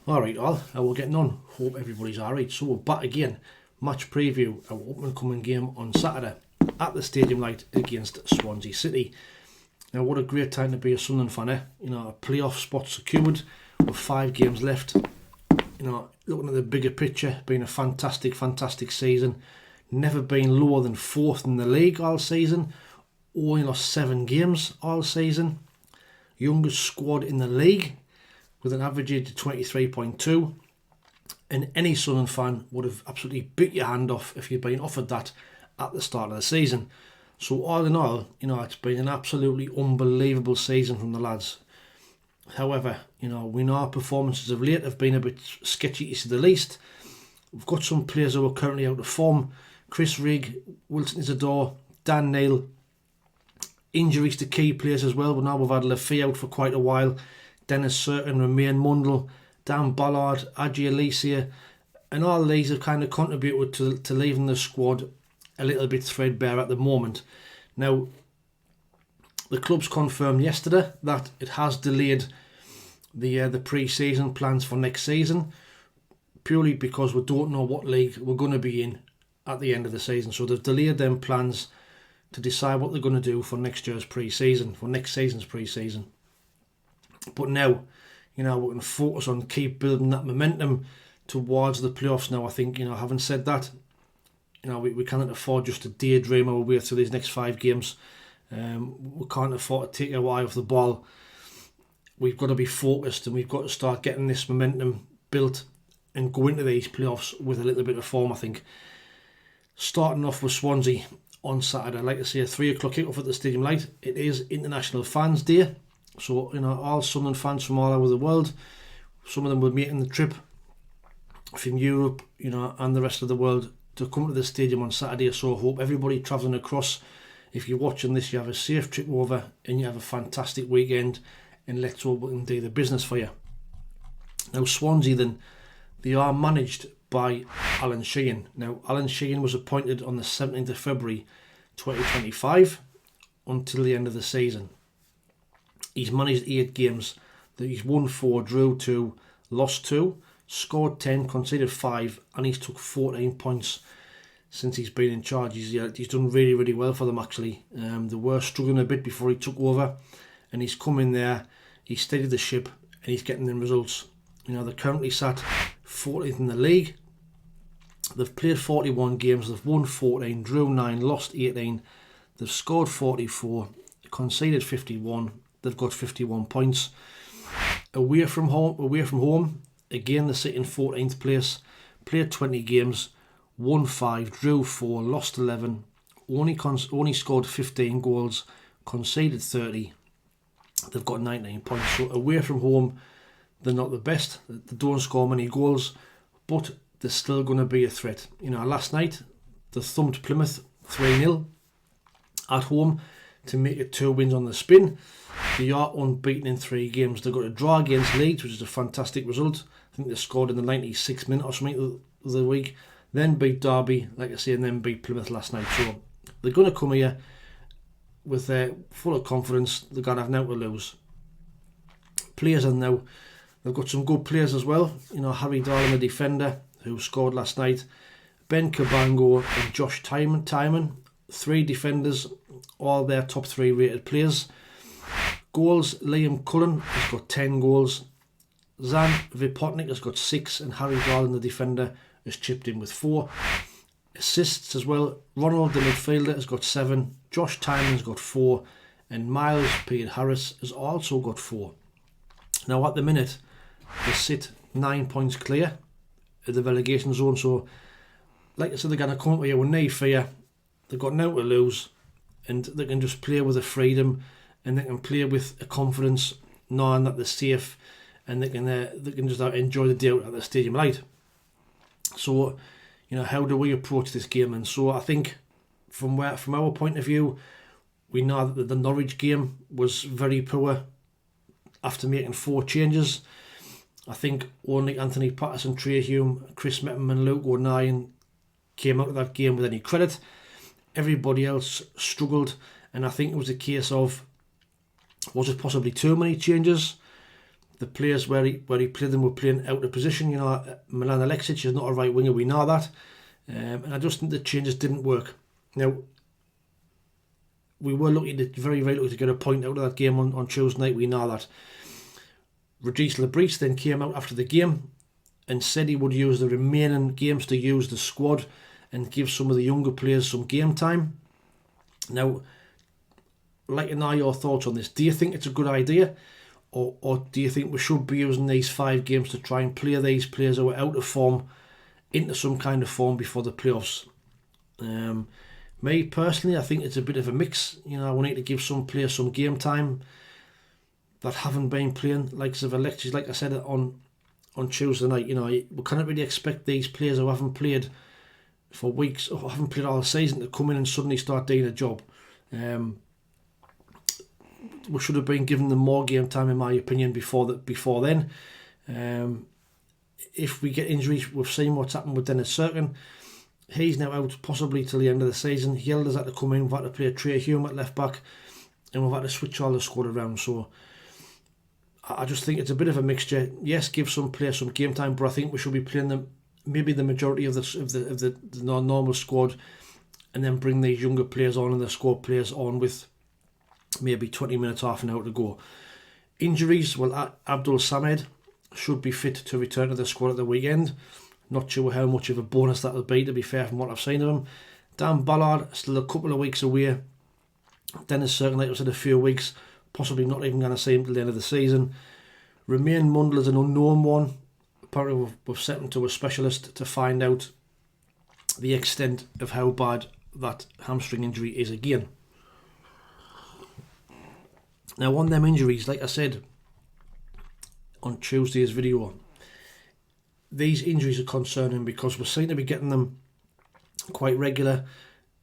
Alright all, how we're getting on? Hope everybody's alright. So we're back again. Match preview, our opening coming game on Saturday at the Stadium Light against Swansea City. Now what a great time to be a Sunderland fan, eh? You know, a playoff spot secured with 5 games left. You know, looking at the bigger picture, been a fantastic season. Never been lower than 4th in the league all season. Only lost 7 games all season. Youngest squad in the league, with an average age of 23.2, and any Sunderland fan would have absolutely bit your hand off if you'd been offered that at the start of the season. So all in all, you know, it's been an absolutely unbelievable season from the lads. However, you know, we know our performances of late have been a bit sketchy to say the least. We've got some players who are currently out of form. Chris Rigg, Wilson Isidore, Dan Neil. Injuries to key players as well, but now we've had Lafay out for quite a while. Dennis Certain, Romain Mundle, Dan Ballard, Adji Alicia, and all these have kind of contributed to leaving the squad a little bit threadbare at the moment. Now, the club's confirmed yesterday that it has delayed the pre-season plans for next season, purely because we don't know what league we're going to be in at the end of the season. So they've delayed them plans to decide what they're going to do for next season's pre-season. But now, you know, we can focus on keep building that momentum towards the playoffs now. I think, you know, having said that, you know, we can't afford just to daydream our way through these next 5 games. We can't afford to take our eye off the ball. We've got to be focused, and we've got to start getting this momentum built and go into these playoffs with a little bit of form, I think. Starting off with Swansea on Saturday, I'd like to see a 3 o'clock kick-off at the Stadium Light. It is International Fans Day. So, you know, all Sunderland fans from all over the world, some of them will be making the trip from Europe, you know, and the rest of the world to come to the stadium on Saturday. So I hope everybody travelling across, if you're watching this, you have a safe trip over and you have a fantastic weekend, and let's hope we can do the business for you. Now, Swansea then, they are managed by Alan Sheehan. Now, Alan Sheehan was appointed on the 17th of February 2025 until the end of the season. He's managed 8 games. He's won 4, drew 2, lost 2, scored 10, conceded 5, and he's took 14 points since he's been in charge. He's done really, really well for them, actually. They were struggling a bit before he took over, and he's come in there, he's steadied the ship, and he's getting them results. You know, they're currently sat 14th in the league. They've played 41 games, they've won 14, drew 9, lost 18, they've scored 44, conceded 51. They've got 51 points. Away from home, again they're sitting 14th place. Played 20 games, won 5, drew 4, lost 11. Only scored 15 goals, conceded 30. They've got 19 points. So away from home, they're not the best. They don't score many goals, but they're still going to be a threat. You know, last night they thumped Plymouth 3-0 at home to make it 2 wins on the spin. They are unbeaten in 3 games. They've got a draw against Leeds, which is a fantastic result. I think they scored in the 96th minute or something of the week. Then beat Derby, like I say, and then beat Plymouth last night. So they're going to come here with full of confidence. They're going to have now to lose. Players are now, they've got some good players as well. You know, Harry Darling, the defender, who scored last night. Ben Cabango and Josh Timon. 3 defenders, all their top 3 rated players. Goals, Liam Cullen has got 10 goals. Zan Vipotnik has got 6, and Harry Darling, the defender, has chipped in with 4. Assists as well, Ronald, the midfielder, has got 7. Josh Timon's got 4, and Miles Peter-Harris has also got 4. Now at the minute, they sit 9 points clear of the relegation zone. So, like I said, they're going to come up here with no fear. They've got now to lose, and they can just play with a freedom, and they can play with a confidence, knowing that they're safe, and they can just enjoy the day out at the Stadium Light. So, you know, how do we approach this game? And so I think from our point of view, we know that the Norwich game was very poor after making 4 changes. I think only Anthony Patterson, Trey Hume, Chris Mettam and Luke O'Nien came out of that game with any credit. Everybody else struggled, and I think it was a case of, was it possibly too many changes? The players where he played them were playing out of position. Milan Alexic is not a right winger, we know that. And I just think the changes didn't work. Now, we were very, very lucky to get a point out of that game on Tuesday night, we know that. Regis Lebris then came out after the game and said he would use the remaining games to use the squad and give some of the younger players some game time. Now, I'd like to know your thoughts on this. Do you think it's a good idea? Or do you think we should be using these 5 games to try and play these players who are out of form into some kind of form before the playoffs? Me personally, I think it's a bit of a mix. We need to give some players some game time that haven't been playing, like Alexis, like I said on Tuesday night. We can't really expect these players who haven't played for weeks or haven't played all season to come in and suddenly start doing a job. We should have been giving them more game time, in my opinion, before then. If we get injuries, we've seen what's happened with Dennis Serkin. He's now out possibly till the end of the season. Yelder's had to come in. We've had to play Trey Hume at left back, and we've had to switch all the squad around. So I just think it's a bit of a mixture. Yes, give some players some game time, but I think we should be playing them, maybe the majority of the normal squad, and then bring these younger players on and the squad players on with maybe 20 minutes, half an hour to go. Injuries, well, Abdul Samed should be fit to return to the squad at the weekend. Not sure how much of a bonus that will be, to be fair, from what I've seen of him. Dan Ballard, still a couple of weeks away. Dennis Serkin, like I said, a few weeks. Possibly not even going to see him till the end of the season. Romain Mundle is an unknown one. Apparently we've sent him to a specialist to find out the extent of how bad that hamstring injury is again. Now, on them injuries, like I said on Tuesday's video, these injuries are concerning because we seem to be getting them quite regular,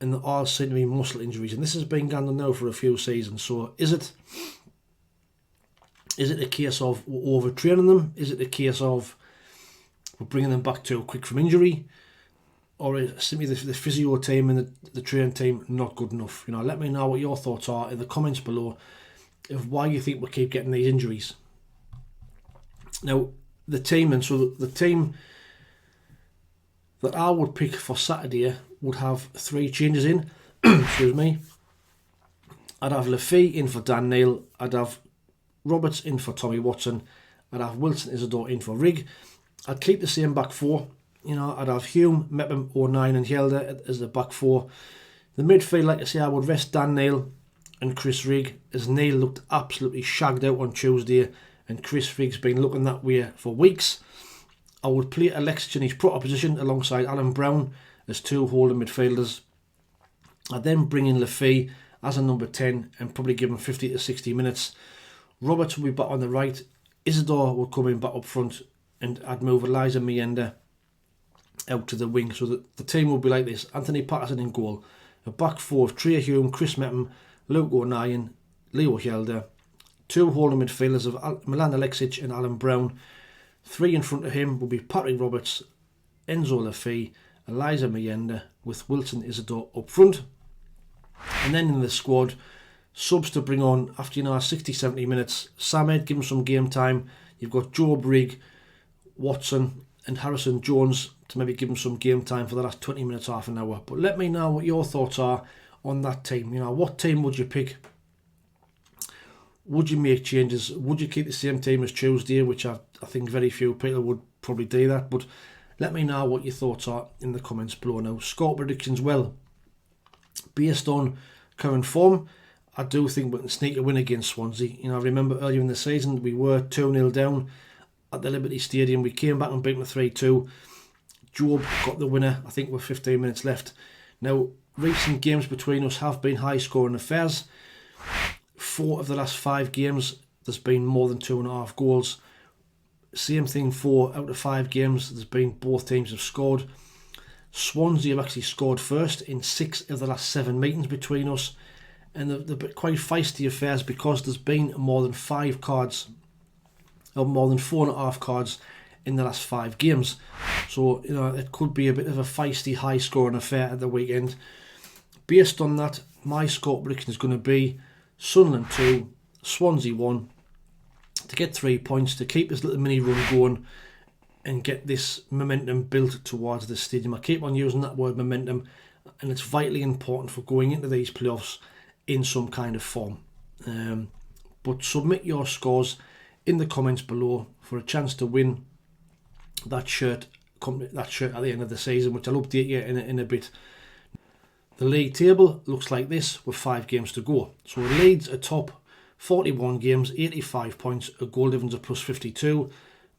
and they all seem to be muscle injuries, and this has been going on now for a few seasons. So is it a case of we're overtraining them? Is it a case of we're bringing them back too quick from injury? Or is simply the physio team and the training team not good enough? Let me know what your thoughts are in the comments below of why you think we keep getting these injuries. Now, the team that I would pick for Saturday would have 3 changes in. Excuse me. I'd have Lafay in for Dan Neil. I'd have Roberts in for Tommy Watson. I'd have Wilson Isidore in for Rigg. I'd keep the same back 4. I'd have Hume, Mepham, O'Nien and Yelder as the back 4. The midfield, like I say, I would rest Dan Neil and Chris Rigg, as Neil looked absolutely shagged out on Tuesday and Chris Rigg's been looking that way for weeks. I would play Alexis in his proper position alongside Alan Brown as 2 holding midfielders. I'd then bring in Lafay as a number 10 and probably give him 50 to 60 minutes. Roberts would be back on the right. Isidore would come in back up front, and I'd move Eliza Mienda out to the wing. So that the team would be like this: Anthony Patterson in goal, a back 4 of Trey Hume, Chris Mepham, Luke O'Nien, Leo Yelder, 2 holding midfielders of Milan Alexic and Alan Brown. 3 in front of him will be Patrick Roberts, Enzo Lafay, Eliza Mienda, with Wilson Isidore up front. And then in the squad, subs to bring on after 60-70 minutes. Samed, give him some game time. You've got Joe Brigg, Watson and Harrison Jones to maybe give him some game time for the last 20 minutes, half an hour. But let me know what your thoughts are on that team. What team would you pick? Would you make changes? Would you keep the same team as Tuesday, which I think very few people would probably do that. But let me know what your thoughts are in the comments below. Now, score predictions, well, based on current form, I do think we can sneak a win against Swansea. I remember earlier in the season we were 2-0 down at the Liberty Stadium. We came back and beat them 3-2. Job got the winner, I think, with 15 minutes left. Now, recent games between us have been high-scoring affairs. 4 of the last 5 games, there's been more than 2.5 goals. Same thing, 4 out of 5 games, there's been both teams have scored. Swansea have actually scored first in 6 of the last 7 meetings between us. And they've been quite feisty affairs because there's been more than 5 cards, or more than 4.5 cards in the last 5 games. So, it could be a bit of a feisty, high-scoring affair at the weekend. Based on that, my score prediction is going to be Sunderland 2, Swansea 1, to get 3 points, to keep this little mini run going and get this momentum built towards the stadium. I keep on using that word momentum, and it's vitally important for going into these playoffs in some kind of form. But submit your scores in the comments below for a chance to win that shirt at the end of the season, which I'll update you in a bit. The league table looks like this with 5 games to go. So Leeds are top, 41 games, 85 points, a goal difference of plus 52.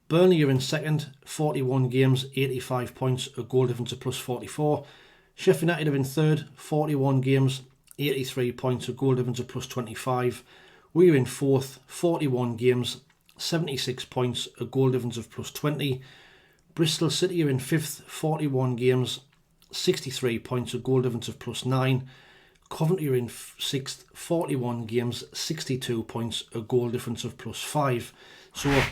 Burnley are in second, 41 games, 85 points, a goal difference of plus 44. Sheffield United are in third, 41 games, 83 points, a goal difference of plus 25. We are in fourth, 41 games, 76 points, a goal difference of plus 20. Bristol City are in fifth, 41 games, 63 points, a goal difference of plus 9. Coventry are in sixth, 41 games, 62 points, a goal difference of plus 5. So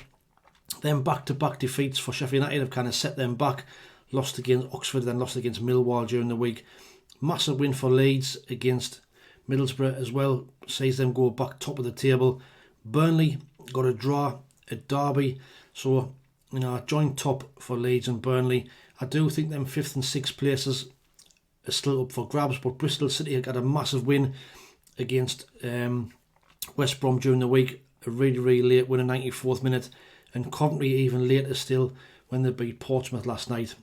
them back-to-back defeats for Sheffield United have kind of set them back. Lost against Oxford, then lost against Millwall during the week. Massive win for Leeds against Middlesbrough as well, sees them go back top of the table. Burnley got a draw at Derby, so joint top for Leeds and Burnley. I do think them 5th and 6th places are still up for grabs, but Bristol City have got a massive win against West Brom during the week, a really late win in 94th minute, and Coventry even later still when they beat Portsmouth last night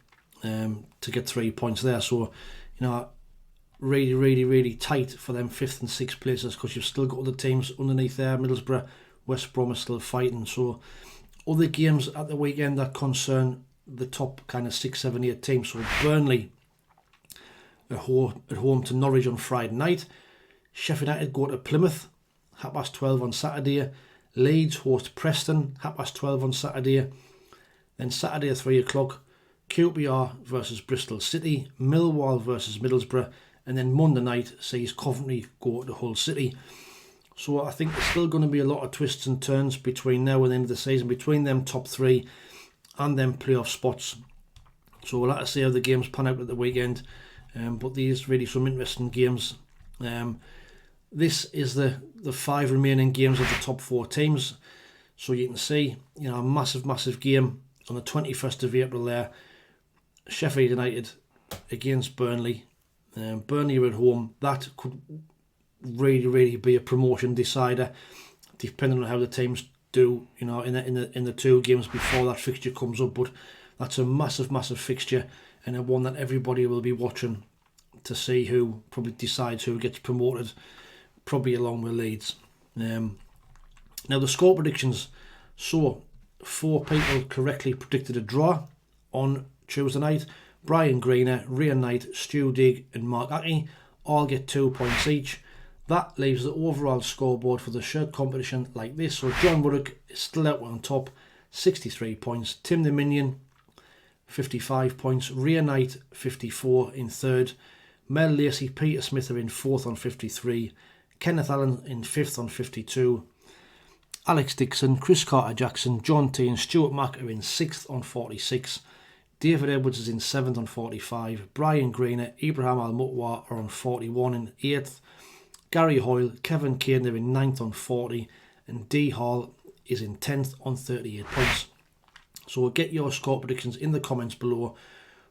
to get 3 points there. So really tight for them 5th and 6th places, because you've still got other teams underneath there. Middlesbrough, West Brom are still fighting. So other games at the weekend that concern the top kind of 6, 7, 8 teams. So Burnley at home to Norwich on Friday night. Sheffield United go to Plymouth 12:30 on Saturday. Leeds host Preston 12:30 on Saturday. Then Saturday at 3 o'clock, QPR versus Bristol City, Millwall versus Middlesbrough, and then Monday night sees Coventry go to Hull City. So I think there's still going to be a lot of twists and turns between now and the end of the season, between them top 3 and them playoff spots. So we'll have to see how the games pan out at the weekend. But these really some interesting games. This is the 5 remaining games of the top 4 teams. So you can see, a massive game on the 21st of April there. Sheffield United against Burnley. Burnley are at home. That could really be a promotion decider, depending on how the teams do, in the 2 games before that fixture comes up. But that's a massive fixture, and a one that everybody will be watching to see who probably decides who gets promoted, probably along with Leeds. Now the score predictions. So 4 people correctly predicted a draw on Tuesday night. Brian Greener, Ray Knight, Stu Digg and Mark Aki all get 2 points each. That leaves the overall scoreboard for the shirt competition like this. So John Ruddock is still out on top, 63 points. Tim the Minion, 55 points. Ray Knight, 54 in third. Mel Lacey, Peter Smith are in 4th on 53. Kenneth Allen in 5th on 52. Alex Dixon, Chris Carter-Jackson, John T and Stuart Mack are in 6th on 46. David Edwards is in 7th on 45. Brian Greener, Ibrahim Al-Mutwa are on 41 in 8th. Gary Hoyle, Kevin Kane are in 9th on 40. And D Hall is in 10th on 38 points. So get your score predictions in the comments below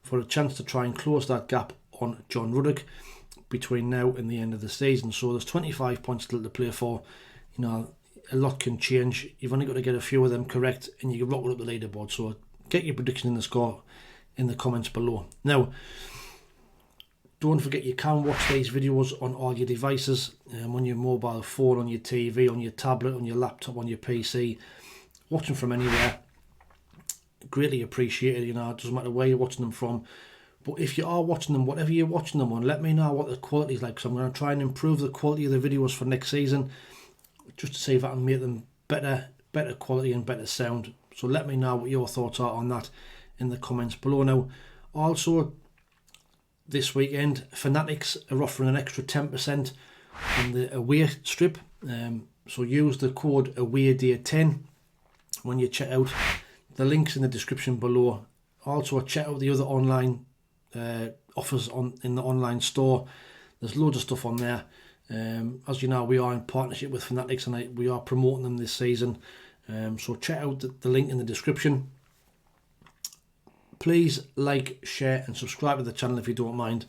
for a chance to try and close that gap on John Ruddock between now and the end of the season. So there's 25 points still to play for. A lot can change. You've only got to get a few of them correct and you can rock up the leaderboard. So get your prediction in the score in the comments below. Now, don't forget you can watch these videos on all your devices, on your mobile phone, on your TV, on your tablet, on your laptop, on your PC. Watch them from anywhere. Greatly appreciated. It doesn't matter where you're watching them from. But if you are watching them, whatever you're watching them on, let me know what the quality is like. So I'm going to try and improve the quality of the videos for next season, just to see if I can make them better quality and better sound. So let me know what your thoughts are on that in the comments below. Now, also this weekend, Fanatics are offering an extra 10% on the away strip. So use the code AWAYDAY10 when you check out The link's in the description below. Also, check out the other online offers in the online store. There's loads of stuff on there. As you know, we are in partnership with Fanatics and we are promoting them this season. So check out the link in the description. Please like, share and subscribe to the channel if you don't mind.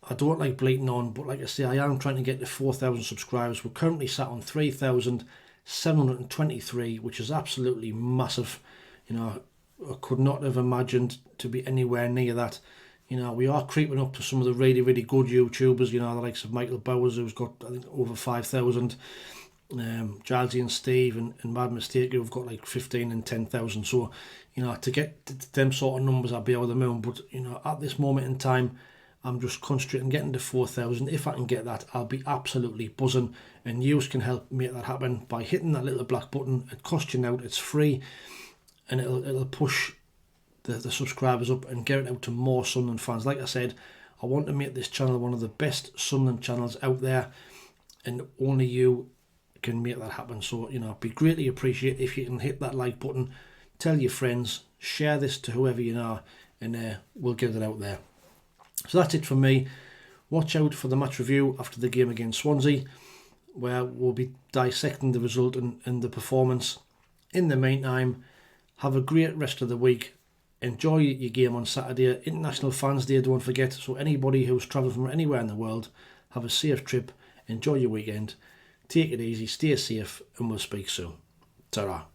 I don't like bleating on, but like I say, I am trying to get to 4,000 subscribers. We're currently sat on 3,723, which is absolutely massive. You know, I could not have imagined to be anywhere near that. You know, we are creeping up to some of the really, really good YouTubers, you know, the likes of Michael Bowers, who's got, I think, over 5,000. Jalsy and Steve and Mad Mistake, who've got like 15 and 10,000. So, you know, to get to them sort of numbers, I'll be over the moon. But, you know, at this moment in time, I'm just concentrating getting to 4,000. If I can get that, I'll be absolutely buzzing. And you can help make that happen by hitting that little black button. It costs you now, it's free. And it'll push the subscribers up and get it out to more Sunderland fans. Like I said, I want to make this channel one of the best Sunderland channels out there, and only you can make that happen. So, you know, it'd be greatly appreciated if you can hit that like button, tell your friends, share this to whoever you know, and we'll get it out there. So that's it from me. Watch out for the match review after the game against Swansea, where we'll be dissecting the result and the performance. In the meantime, have a great rest of the week. Enjoy your game on Saturday. International Fans Day, don't forget. So anybody who's travelling from anywhere in the world, have a safe trip. Enjoy your weekend. Take it easy, stay safe, and we'll speak soon. Ta-ra.